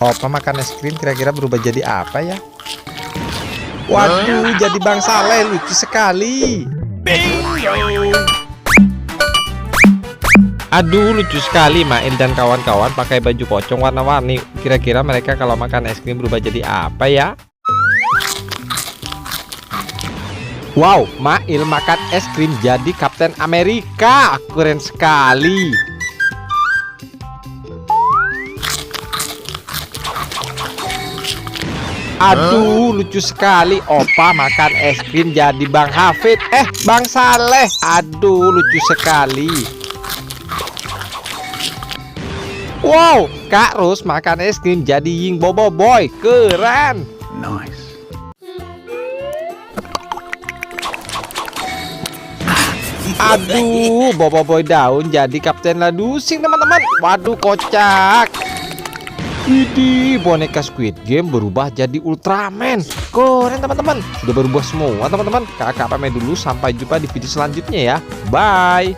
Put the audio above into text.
Opa makan es krim kira-kira berubah jadi apa ya? Waduh, jadi Bang Saleh, lucu sekali. Aduh, lucu sekali Mail dan kawan-kawan pakai baju pocong warna-warni. Kira-kira mereka kalau makan es krim berubah jadi apa ya? Wow, Mail makan es krim jadi Kapten Amerika. Keren sekali. Aduh, lucu sekali. Opa makan es krim jadi Bang Hafid. Bang Saleh. Aduh, lucu sekali. Wow, Kak Ros makan es krim jadi Ying Bobo Boy. Keren. Nice. Aduh, Bobo Boy daun jadi Kapten Ladusing teman-teman. Waduh, kocak. Widih, boneka Squid Game berubah jadi Ultraman. Keren teman-teman. Sudah berubah semua teman-teman. Kakak pamit dulu, sampai jumpa di video selanjutnya ya. Bye.